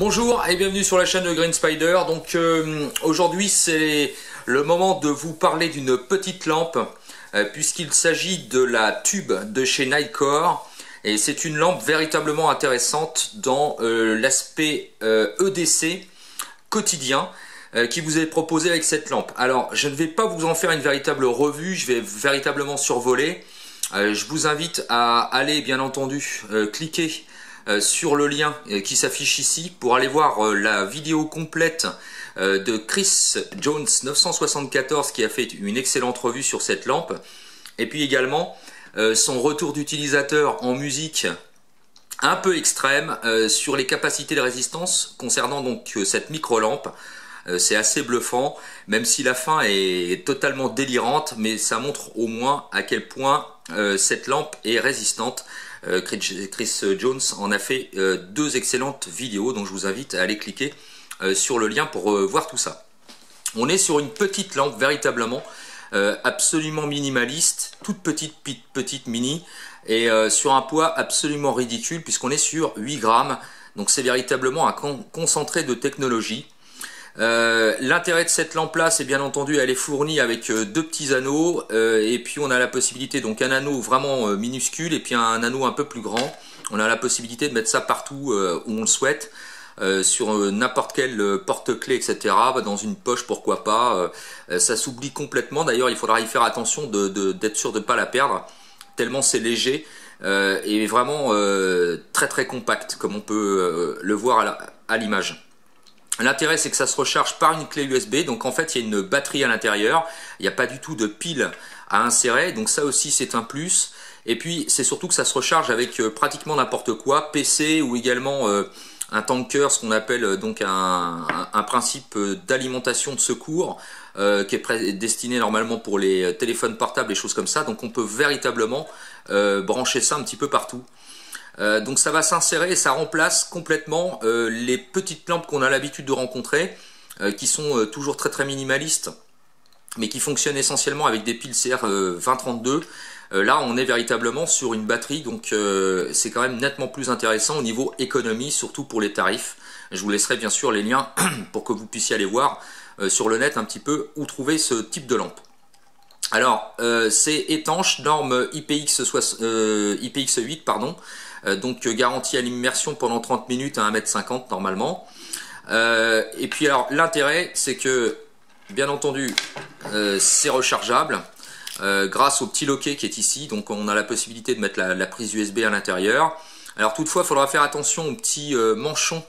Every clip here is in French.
Bonjour et bienvenue sur la chaîne de Green Spider. Donc aujourd'hui c'est le moment de vous parler d'une petite lampe puisqu'il s'agit de la Tube de chez Nitecore et c'est une lampe véritablement intéressante dans l'aspect EDC quotidien qui vous est proposé avec cette lampe. Alors je ne vais pas vous en faire une véritable revue, je vais véritablement survoler. Je vous invite à aller bien entendu cliquer sur le lien qui s'affiche ici pour aller voir la vidéo complète de Chris Jones 974 qui a fait une excellente revue sur cette lampe, et puis également son retour d'utilisateur en musique un peu extrême sur les capacités de résistance concernant donc cette micro lampe. C'est assez bluffant, même si la fin est totalement délirante, mais ça montre au moins à quel point cette lampe est résistante. Chris Jones en a fait deux excellentes vidéos, donc je vous invite à aller cliquer sur le lien pour voir tout ça. On est sur une petite lampe véritablement absolument minimaliste, toute petite mini, et sur un poids absolument ridicule puisqu'on est sur 8 grammes, donc c'est véritablement un concentré de technologie. L'intérêt de cette lampe là, c'est bien entendu elle est fournie avec deux petits anneaux et puis on a la possibilité, donc un anneau vraiment minuscule et puis un anneau un peu plus grand. On a la possibilité de mettre ça partout où on le souhaite, sur n'importe quel porte-clés, etc., dans une poche, pourquoi pas. Ça s'oublie complètement, d'ailleurs il faudra y faire attention d'être sûr de ne pas la perdre, tellement c'est léger et vraiment très très compact, comme on peut le voir à l'image. L'intérêt, c'est que ça se recharge par une clé USB, donc en fait il y a une batterie à l'intérieur, il n'y a pas du tout de pile à insérer, donc ça aussi c'est un plus. Et puis c'est surtout que ça se recharge avec pratiquement n'importe quoi, PC ou également un tanker, ce qu'on appelle donc un principe d'alimentation de secours qui est destiné normalement pour les téléphones portables et choses comme ça, donc on peut véritablement brancher ça un petit peu partout. Donc ça va s'insérer et ça remplace complètement les petites lampes qu'on a l'habitude de rencontrer, qui sont toujours très minimalistes, mais qui fonctionnent essentiellement avec des piles CR2032. Là on est véritablement sur une batterie, donc c'est quand même nettement plus intéressant au niveau économie, surtout pour les tarifs. Je vous laisserai bien sûr les liens pour que vous puissiez aller voir sur le net un petit peu où trouver ce type de lampe. Alors c'est étanche, norme IPX8 pardon. Donc garantie à l'immersion pendant 30 minutes à 1,50 m normalement. Et puis alors l'intérêt c'est que bien entendu c'est rechargeable grâce au petit loquet qui est ici, donc on a la possibilité de mettre la prise USB à l'intérieur. Alors toutefois il faudra faire attention au petit manchon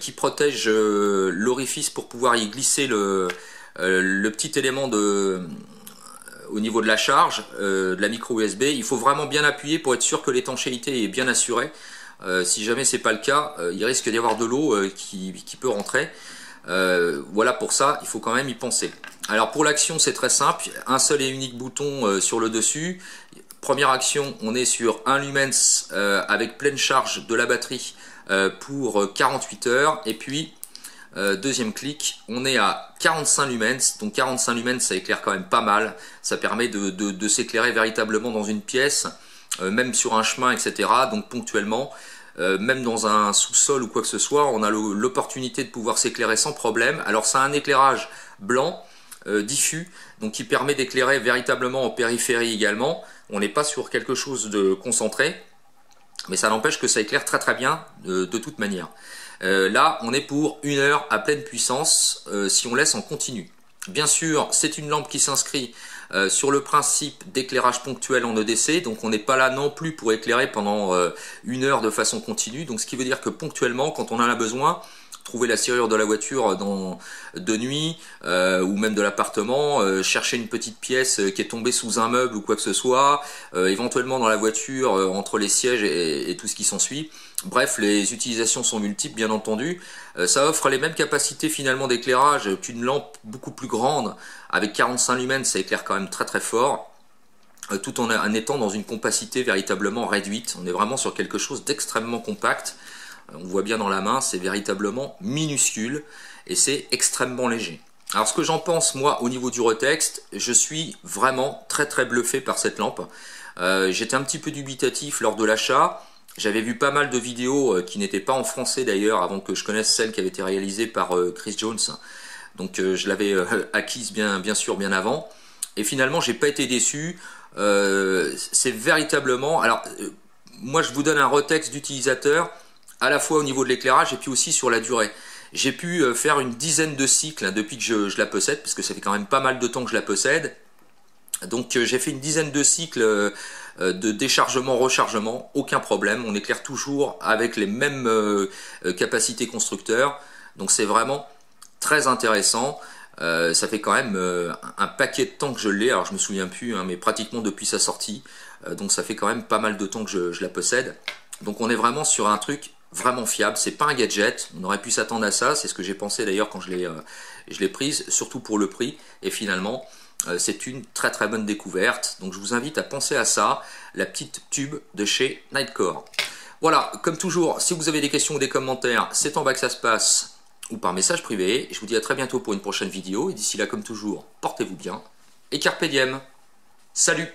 qui protège l'orifice pour pouvoir y glisser le petit élément au niveau de la charge de la micro USB. Il faut vraiment bien appuyer pour être sûr que l'étanchéité est bien assurée. Si jamais c'est pas le cas, il risque d'y avoir de l'eau qui peut rentrer. Voilà, pour ça il faut quand même y penser. Alors pour l'action c'est très simple, un seul et unique bouton sur le dessus. Première action, on est sur un lumens avec pleine charge de la batterie pour 48 heures, et puis deuxième clic, on est à 45 lumens, donc 45 lumens ça éclaire quand même pas mal, ça permet de s'éclairer véritablement dans une pièce, même sur un chemin, etc. Donc ponctuellement, même dans un sous-sol ou quoi que ce soit, on a l'opportunité de pouvoir s'éclairer sans problème. Alors ça a un éclairage blanc, diffus, donc qui permet d'éclairer véritablement en périphérie également. On n'est pas sur quelque chose de concentré, mais ça n'empêche que ça éclaire très bien de toute manière. Là on est pour 1 heure à pleine puissance si on laisse en continu. Bien sûr c'est une lampe qui s'inscrit sur le principe d'éclairage ponctuel en EDC, donc on n'est pas là non plus pour éclairer pendant 1 heure de façon continue, donc ce qui veut dire que ponctuellement quand on en a besoin, trouver la serrure de la voiture de nuit ou même de l'appartement, chercher une petite pièce qui est tombée sous un meuble ou quoi que ce soit, éventuellement dans la voiture entre les sièges et tout ce qui s'ensuit. Bref, les utilisations sont multiples bien entendu. Ça offre les mêmes capacités finalement d'éclairage qu'une lampe beaucoup plus grande avec 45 lumens, ça éclaire quand même très fort, tout en étant dans une compacité véritablement réduite. On est vraiment sur quelque chose d'extrêmement compact. On voit bien dans la main, c'est véritablement minuscule et c'est extrêmement léger. Alors ce que j'en pense moi au niveau du retexte, je suis vraiment très bluffé par cette lampe. J'étais un petit peu dubitatif lors de l'achat. J'avais vu pas mal de vidéos qui n'étaient pas en français d'ailleurs, avant que je connaisse celle qui avait été réalisée par Chris Jones. Donc je l'avais acquise bien sûr bien avant. Et finalement, j'ai pas été déçu. C'est véritablement... Alors, moi je vous donne un retexte d'utilisateur, à la fois au niveau de l'éclairage et puis aussi sur la durée. J'ai pu faire une dizaine de cycles depuis que je la possède, parce que ça fait quand même pas mal de temps que je la possède. Donc j'ai fait une dizaine de cycles de déchargement-rechargement, aucun problème, on éclaire toujours avec les mêmes capacités constructeurs. Donc c'est vraiment très intéressant. Ça fait quand même un paquet de temps que je l'ai, alors je me souviens plus, hein, mais pratiquement depuis sa sortie. Donc ça fait quand même pas mal de temps que je la possède. Donc on est vraiment sur un truc vraiment fiable, c'est pas un gadget, on aurait pu s'attendre à ça, c'est ce que j'ai pensé d'ailleurs quand je l'ai prise, surtout pour le prix, et finalement c'est une très très bonne découverte. Donc je vous invite à penser à ça, la petite tube de chez Nitecore. Voilà, comme toujours, si vous avez des questions ou des commentaires, c'est en bas que ça se passe, ou par message privé. Je vous dis à très bientôt pour une prochaine vidéo, et d'ici là, comme toujours, portez-vous bien, et carpe diem. Salut!